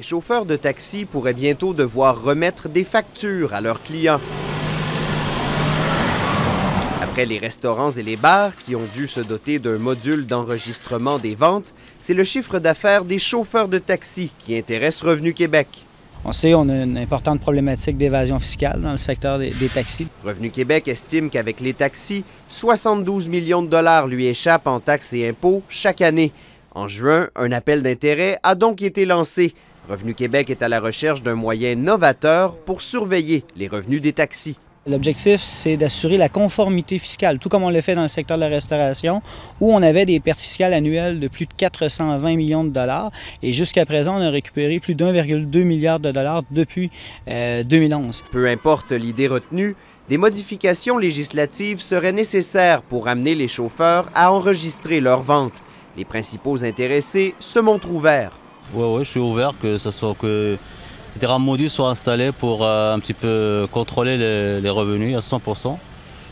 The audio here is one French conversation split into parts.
Les chauffeurs de taxi pourraient bientôt devoir remettre des factures à leurs clients. Après les restaurants et les bars qui ont dû se doter d'un module d'enregistrement des ventes, c'est le chiffre d'affaires des chauffeurs de taxi qui intéresse Revenu Québec. On sait qu'on a une importante problématique d'évasion fiscale dans le secteur des taxis. Revenu Québec estime qu'avec les taxis, 72 millions de dollars lui échappent en taxes et impôts chaque année. En juin, un appel d'intérêt a donc été lancé. Revenu Québec est à la recherche d'un moyen novateur pour surveiller les revenus des taxis. L'objectif, c'est d'assurer la conformité fiscale, tout comme on l'a fait dans le secteur de la restauration, où on avait des pertes fiscales annuelles de plus de 420 millions de dollars. Et jusqu'à présent, on a récupéré plus d'1,2 milliard de dollars depuis 2011. Peu importe l'idée retenue, des modifications législatives seraient nécessaires pour amener les chauffeurs à enregistrer leurs ventes. Les principaux intéressés se montrent ouverts. Oui, je suis ouvert que différents modules soient installés pour un petit peu contrôler les revenus à 100%.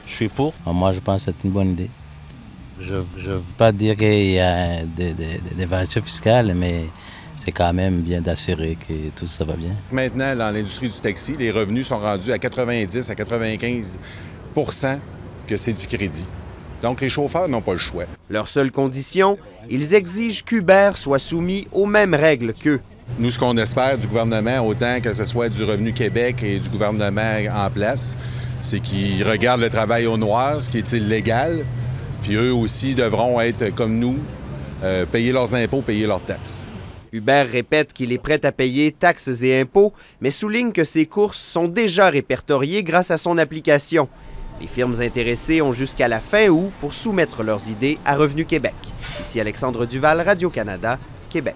Je suis pour. Moi, je pense que c'est une bonne idée. Je ne veux pas dire qu'il y a des évasions fiscales, mais c'est quand même bien d'assurer que tout ça va bien. Maintenant, dans l'industrie du taxi, les revenus sont rendus à 90 à 95 % que c'est du crédit. Donc, les chauffeurs n'ont pas le choix. Leur seule condition, ils exigent qu'Uber soit soumis aux mêmes règles qu'eux. Nous, ce qu'on espère du gouvernement, autant que ce soit du Revenu Québec et du gouvernement en place, c'est qu'ils regardent le travail au noir, ce qui est illégal, puis eux aussi devront être comme nous, payer leurs impôts, payer leurs taxes. Uber répète qu'il est prêt à payer taxes et impôts, mais souligne que ses courses sont déjà répertoriées grâce à son application. Les firmes intéressées ont jusqu'à la fin août pour soumettre leurs idées à Revenu Québec. Ici Alexandre Duval, Radio-Canada, Québec.